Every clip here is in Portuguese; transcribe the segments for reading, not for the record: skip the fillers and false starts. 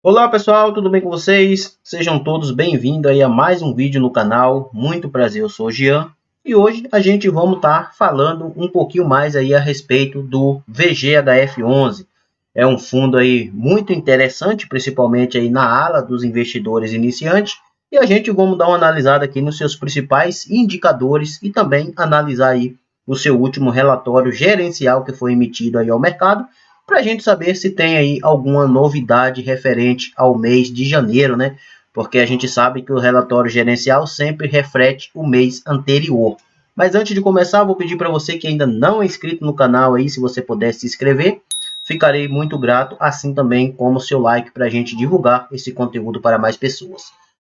Olá pessoal, tudo bem com vocês? Sejam todos bem-vindos aí a mais um vídeo no canal. Muito prazer, eu sou o Jean e hoje a gente vamos estar falando um pouquinho mais aí a respeito do VGHF11. É um fundo aí muito interessante, principalmente aí na ala dos investidores iniciantes, e a gente vamos dar uma analisada aqui nos seus principais indicadores e também analisar aí o seu último relatório gerencial que foi emitido aí ao mercado, para a gente saber se tem aí alguma novidade referente ao mês de janeiro, né? Porque a gente sabe que o relatório gerencial sempre reflete o mês anterior. Mas antes de começar, vou pedir para você que ainda não é inscrito no canal aí, se você puder se inscrever, ficarei muito grato, assim também como o seu like para a gente divulgar esse conteúdo para mais pessoas.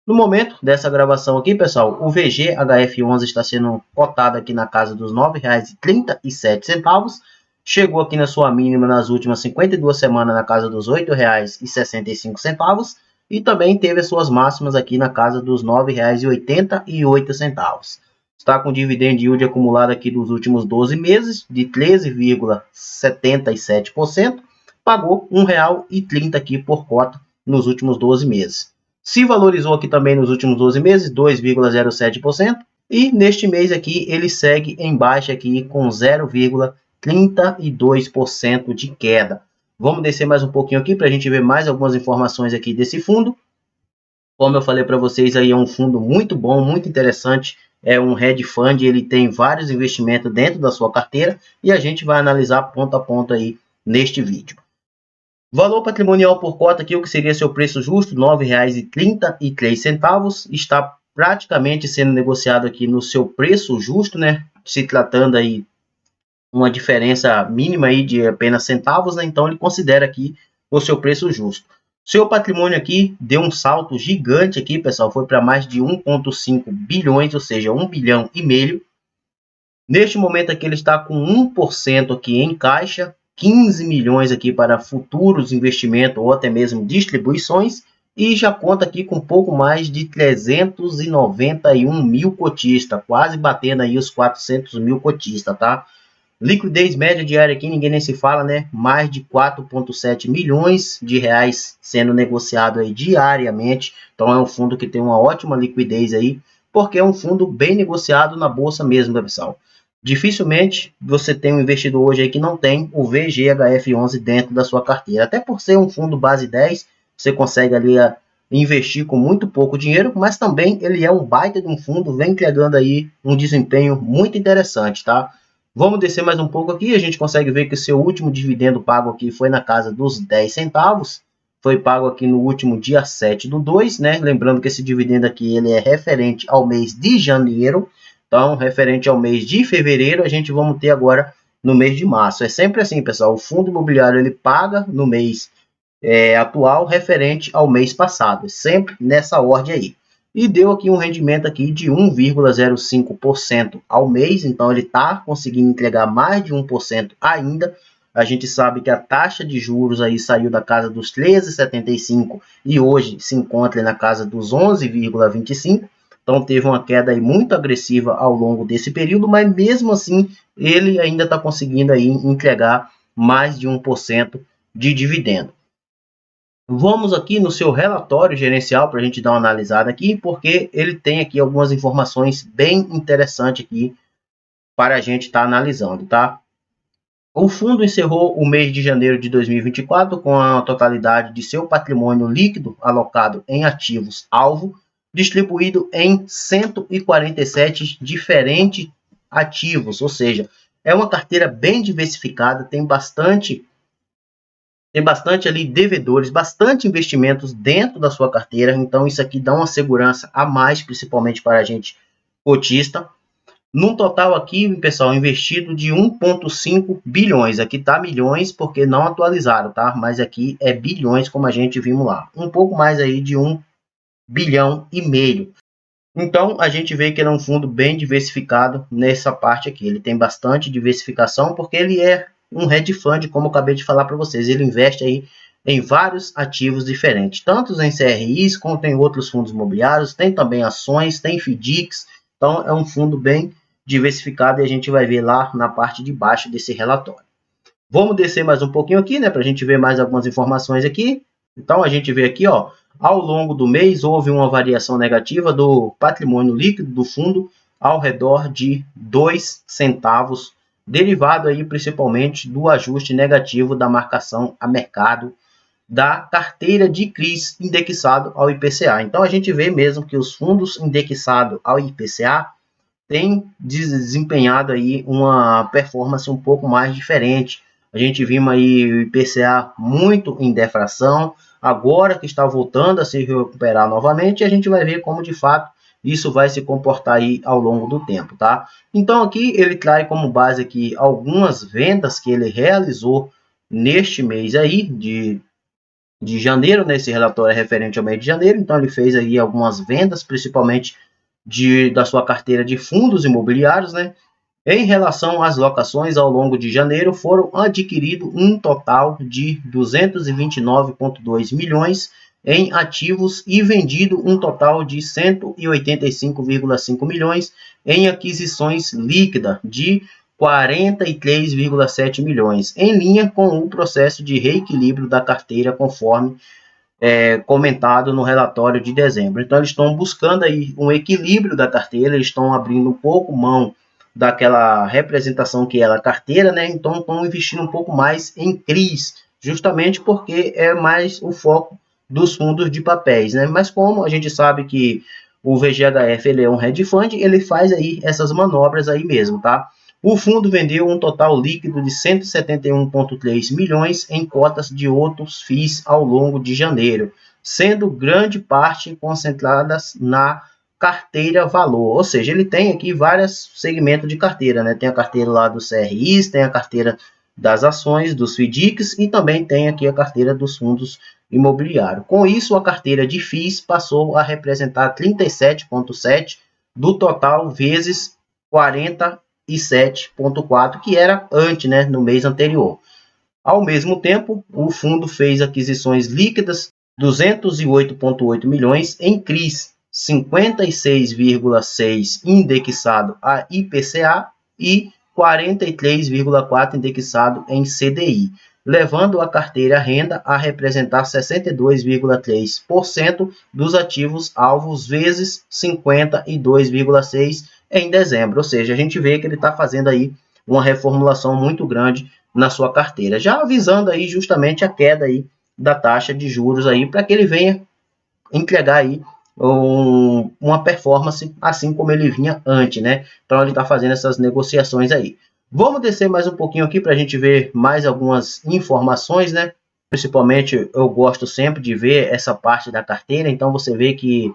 No momento dessa gravação aqui, pessoal, o VGHF11 está sendo cotado aqui na casa dos R$ 9,37. Chegou aqui na sua mínima nas últimas 52 semanas na casa dos R$ 8,65 e também teve as suas máximas aqui na casa dos R$ 9,88. Está com dividend yield acumulado aqui dos últimos 12 meses de 13,77%, pagou R$ 1,30 aqui por cota nos últimos 12 meses. Se valorizou aqui também nos últimos 12 meses, 2,07%, e neste mês aqui ele segue em baixa aqui com 0,32% de queda. Vamos descer mais um pouquinho aqui para a gente ver mais algumas informações aqui desse fundo. Como eu falei para vocês, aí é um fundo muito bom, muito interessante. É um hedge fund, ele tem vários investimentos dentro da sua carteira e a gente vai analisar ponto a ponto aí neste vídeo. Valor patrimonial por cota aqui, o que seria seu preço justo, R$ 9,33, está praticamente sendo negociado aqui no seu preço justo, né? Se tratando aí uma diferença mínima aí de apenas centavos, né? Então ele considera aqui o seu preço justo. Seu patrimônio aqui deu um salto gigante aqui, pessoal, foi para mais de 1,5 bilhões, ou seja, 1,5 bilhão. Neste momento aqui ele está com 1% aqui em caixa, 15 milhões aqui para futuros investimentos ou até mesmo distribuições, e já conta aqui com pouco mais de 391 mil cotistas, quase batendo aí os 400 mil cotistas, tá? Liquidez média diária aqui, ninguém nem se fala, né? Mais de 4,7 milhões de reais sendo negociado aí diariamente. Então é um fundo que tem uma ótima liquidez aí, porque é um fundo bem negociado na bolsa mesmo, né, pessoal? Dificilmente você tem um investidor hoje aí que não tem o VGHF11 dentro da sua carteira. Até por ser um fundo base 10, você consegue ali investir com muito pouco dinheiro, mas também ele é um baita de um fundo, vem entregando aí um desempenho muito interessante, tá? Vamos descer mais um pouco aqui, a gente consegue ver que o seu último dividendo pago aqui foi na casa dos 10 centavos, foi pago aqui no último dia 7/2, né? Lembrando que esse dividendo aqui ele é referente ao mês de janeiro, então referente ao mês de fevereiro, a gente vamos ter agora no mês de março. É sempre assim, pessoal, o fundo imobiliário ele paga no mês atual referente ao mês passado, sempre nessa ordem aí. E deu aqui um rendimento aqui de 1,05% ao mês, então ele está conseguindo entregar mais de 1% ainda. A gente sabe que a taxa de juros aí saiu da casa dos 13,75 e hoje se encontra na casa dos 11,25. Então teve uma queda aí muito agressiva ao longo desse período, mas mesmo assim ele ainda está conseguindo aí entregar mais de 1% de dividendo. Vamos aqui no seu relatório gerencial para a gente dar uma analisada aqui, porque ele tem aqui algumas informações bem interessantes aqui para a gente estar analisando, tá? O fundo encerrou o mês de janeiro de 2024 com a totalidade de seu patrimônio líquido alocado em ativos alvo, distribuído em 147 diferentes ativos, ou seja, é uma carteira bem diversificada, tem bastante ali devedores, bastante investimentos dentro da sua carteira, então isso aqui dá uma segurança a mais, principalmente para a gente cotista. Num total aqui, pessoal, investido de 1,5 bilhões. Aqui tá milhões porque não atualizaram, tá? Mas aqui é bilhões, como a gente vimos lá. Um pouco mais aí de 1,5 bilhão. Então, a gente vê que ele é um fundo bem diversificado nessa parte aqui. Ele tem bastante diversificação porque ele é um hedge fund, como eu acabei de falar para vocês. Ele investe aí em vários ativos diferentes, tanto em CRIs, como tem outros fundos imobiliários, tem também ações, tem FDICs. Então, é um fundo bem diversificado e a gente vai ver lá na parte de baixo desse relatório. Vamos descer mais um pouquinho aqui, né, para a gente ver mais algumas informações aqui. Então a gente vê aqui, ó, ao longo do mês houve uma variação negativa do patrimônio líquido do fundo ao redor de 2 centavos, derivado aí principalmente do ajuste negativo da marcação a mercado da carteira de CRIs indexado ao IPCA. Então a gente vê mesmo que os fundos indexados ao IPCA têm desempenhado aí uma performance um pouco mais diferente. A gente viu aí o IPCA muito em deflação, agora que está voltando a se recuperar novamente, a gente vai ver como de fato isso vai se comportar aí ao longo do tempo, tá? Então aqui ele traz como base aqui algumas vendas que ele realizou neste mês aí de janeiro, né? Esse relatório é referente ao mês de janeiro, então ele fez aí algumas vendas, principalmente da sua carteira de fundos imobiliários, né? Em relação às locações, ao longo de janeiro foram adquiridos um total de 229,2 milhões em ativos e vendido um total de 185,5 milhões em aquisições líquidas de 43,7 milhões, em linha com o processo de reequilíbrio da carteira conforme comentado no relatório de dezembro. Então, eles estão buscando aí um equilíbrio da carteira, eles estão abrindo um pouco mão daquela representação que era a carteira, né? Então, estão investindo um pouco mais em CRIs, justamente porque é mais o foco dos fundos de papéis, né? Mas como a gente sabe que o VGHF ele é um hedge fund, ele faz aí essas manobras aí mesmo, tá? O fundo vendeu um total líquido de 171,3 milhões em cotas de outros FIIs ao longo de janeiro, sendo grande parte concentradas na carteira valor, ou seja, ele tem aqui vários segmentos de carteira, né? Tem a carteira lá dos CRIs, tem a carteira das ações, dos FDICs e também tem aqui a carteira dos fundos imobiliários. Com isso, a carteira de FIIs passou a representar 37,7 do total vezes 47,4, que era antes, né, no mês anterior. Ao mesmo tempo, o fundo fez aquisições líquidas 208,8 milhões em CRIs, 56,6 indexado a IPCA e 43,4 indexado em CDI, levando a carteira renda a representar 62,3% dos ativos alvos vezes 52,6 em dezembro. Ou seja, a gente vê que ele está fazendo aí uma reformulação muito grande na sua carteira, já avisando aí justamente a queda aí da taxa de juros aí para que ele venha entregar aí uma performance assim como ele vinha antes, né? Então ele está fazendo essas negociações aí. Vamos descer mais um pouquinho aqui para a gente ver mais algumas informações, né? Principalmente eu gosto sempre de ver essa parte da carteira, então você vê que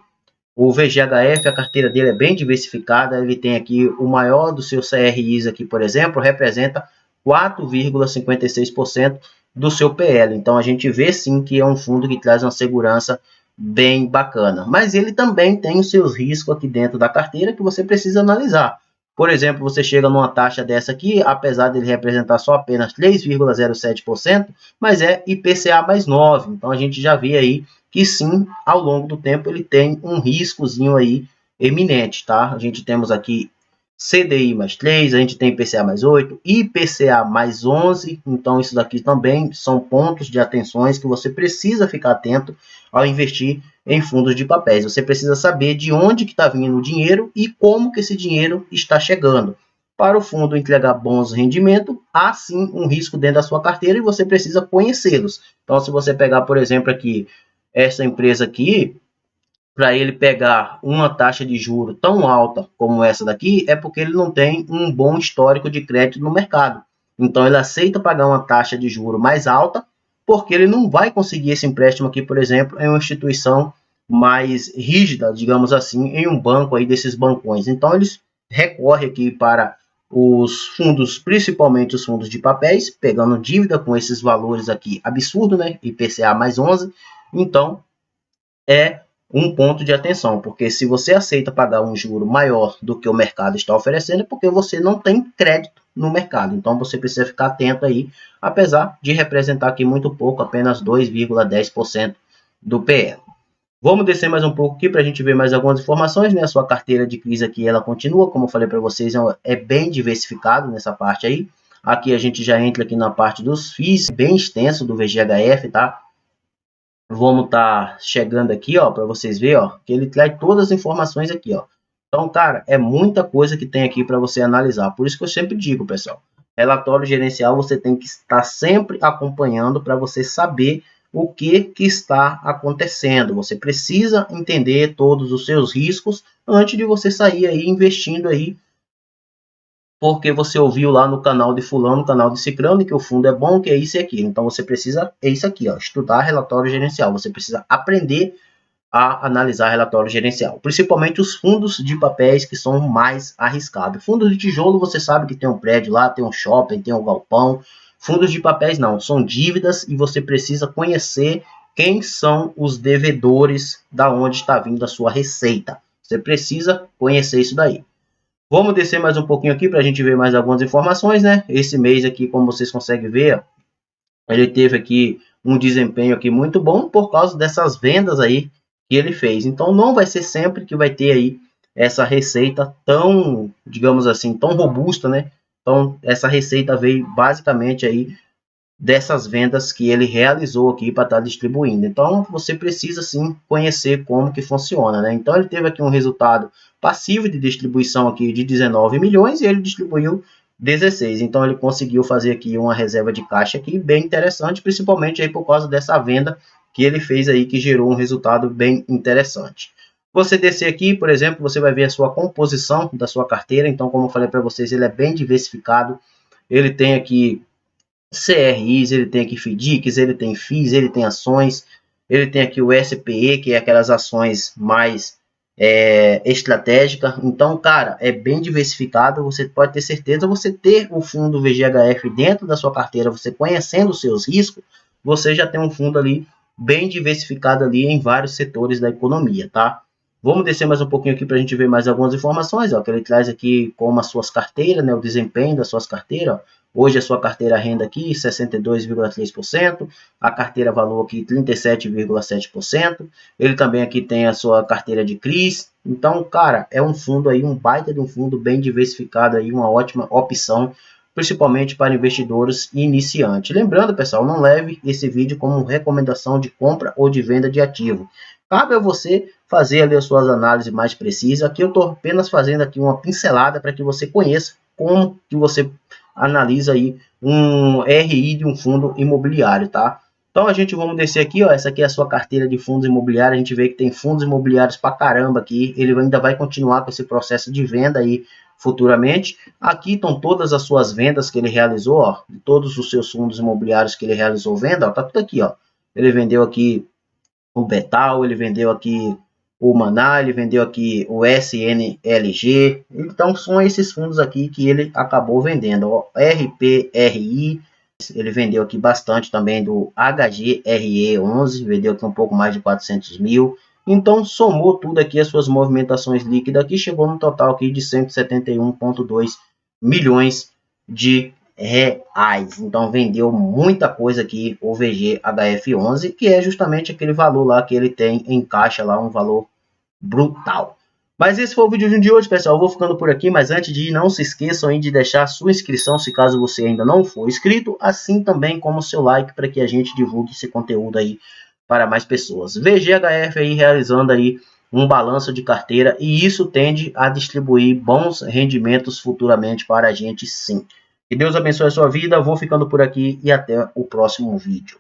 o VGHF, a carteira dele é bem diversificada, ele tem aqui o maior dos seus CRIs aqui, por exemplo, representa 4,56% do seu PL. Então a gente vê sim que é um fundo que traz uma segurança bem bacana. Mas ele também tem os seus riscos aqui dentro da carteira que você precisa analisar. Por exemplo, você chega numa taxa dessa aqui, apesar dele representar só apenas 3,07%, mas é IPCA mais 9. Então a gente já vê aí que sim, ao longo do tempo ele tem um riscozinho aí eminente, tá? A gente temos aqui CDI mais 3, a gente tem IPCA mais 8, IPCA mais 11, então isso daqui também são pontos de atenções que você precisa ficar atento ao investir em fundos de papéis. Você precisa saber de onde que está vindo o dinheiro e como que esse dinheiro está chegando. Para o fundo entregar bons rendimentos, há sim um risco dentro da sua carteira e você precisa conhecê-los. Então, se você pegar, por exemplo, aqui essa empresa aqui, para ele pegar uma taxa de juro tão alta como essa daqui, é porque ele não tem um bom histórico de crédito no mercado. Então ele aceita pagar uma taxa de juro mais alta, porque ele não vai conseguir esse empréstimo aqui, por exemplo, em uma instituição mais rígida, digamos assim, em um banco aí desses bancões. Então eles recorrem aqui para os fundos, principalmente os fundos de papéis, pegando dívida com esses valores aqui absurdo, né? IPCA mais 11. Então é um ponto de atenção, porque se você aceita pagar um juro maior do que o mercado está oferecendo, é porque você não tem crédito no mercado. Então você precisa ficar atento aí, apesar de representar aqui muito pouco, apenas 2,10% do PL. Vamos descer mais um pouco aqui para a gente ver mais algumas informações, né? A sua carteira de crise aqui, ela continua, como eu falei para vocês, é bem diversificado nessa parte aí. Aqui a gente já entra aqui na parte dos FIIs, bem extenso do VGHF, tá? Vamos estar chegando aqui, ó, para vocês verem, ó, que ele traz todas as informações aqui, ó. Então, cara, é muita coisa que tem aqui para você analisar. Por isso que eu sempre digo, pessoal, relatório gerencial você tem que estar sempre acompanhando para você saber o que está acontecendo. Você precisa entender todos os seus riscos antes de você sair aí investindo aí, porque você ouviu lá no canal de fulano, no canal de ciclano, que o fundo é bom, que é isso e aquilo. Então você precisa, é isso aqui, ó, estudar relatório gerencial. Você precisa aprender a analisar relatório gerencial, principalmente os fundos de papéis que são mais arriscados. Fundos de tijolo, você sabe que tem um prédio lá, tem um shopping, tem um galpão. Fundos de papéis não, são dívidas e você precisa conhecer quem são os devedores, da onde está vindo a sua receita. Você precisa conhecer isso daí. Vamos descer mais um pouquinho aqui para a gente ver mais algumas informações, né? Esse mês aqui, como vocês conseguem ver, ele teve aqui um desempenho aqui muito bom por causa dessas vendas aí que ele fez. Então não vai ser sempre que vai ter aí essa receita tão, digamos assim, tão robusta, né? Então essa receita veio basicamente aí dessas vendas que ele realizou aqui para estar distribuindo. Então você precisa sim conhecer como que funciona, né? Então ele teve aqui um resultado passivo de distribuição aqui de 19 milhões e ele distribuiu 16. Então ele conseguiu fazer aqui uma reserva de caixa aqui bem interessante, principalmente aí por causa dessa venda que ele fez aí que gerou um resultado bem interessante. Você descer aqui, por exemplo, você vai ver a sua composição da sua carteira. Então, como eu falei para vocês, ele é bem diversificado. Ele tem aqui CRIs, ele tem aqui FDICs, ele tem FIIs, ele tem ações, ele tem aqui o SPE, que é aquelas ações mais estratégica. Então, cara, é bem diversificado. Você pode ter certeza, você ter o fundo VGHF dentro da sua carteira, você conhecendo os seus riscos, você já tem um fundo ali bem diversificado ali em vários setores da economia, tá? Vamos descer mais um pouquinho aqui para a gente ver mais algumas informações, ó, que ele traz aqui como as suas carteiras, né, o desempenho das suas carteiras, ó. Hoje a sua carteira renda aqui 62,3%, a carteira valor aqui 37,7%. Ele também aqui tem a sua carteira de CRIs. Então, cara, é um fundo aí, um baita de um fundo bem diversificado aí, uma ótima opção, principalmente para investidores iniciantes. Lembrando, pessoal, não leve esse vídeo como recomendação de compra ou de venda de ativo. Cabe a você fazer ali as suas análises mais precisas. Aqui eu estou apenas fazendo aqui uma pincelada para que você conheça como que você analisa aí um RI de um fundo imobiliário, tá? Então a gente vamos descer aqui, ó, essa aqui é a sua carteira de fundos imobiliários, a gente vê que tem fundos imobiliários pra caramba aqui, ele ainda vai continuar com esse processo de venda aí futuramente. Aqui estão todas as suas vendas que ele realizou, ó, de todos os seus fundos imobiliários que ele realizou venda, ó, tá tudo aqui, ó. Ele vendeu aqui o Betal, ele vendeu aqui o Maná, ele vendeu aqui o SNLG. Então são esses fundos aqui que ele acabou vendendo. O RPRI, ele vendeu aqui bastante também do HGRE11, vendeu aqui um pouco mais de 400 mil. Então somou tudo aqui as suas movimentações líquidas aqui, chegou no total aqui de 171,2 milhões de reais. Então vendeu muita coisa aqui o VGHF11, que é justamente aquele valor lá que ele tem em caixa lá, um valor brutal. Mas esse foi o vídeo de hoje, pessoal. Eu vou ficando por aqui, mas antes de ir, não se esqueçam aí de deixar a sua inscrição, se caso você ainda não for inscrito, assim também como o seu like, para que a gente divulgue esse conteúdo aí para mais pessoas. VGHF aí realizando aí um balanço de carteira, e isso tende a distribuir bons rendimentos futuramente para a gente, sim. Que Deus abençoe a sua vida. Vou ficando por aqui e até o próximo vídeo.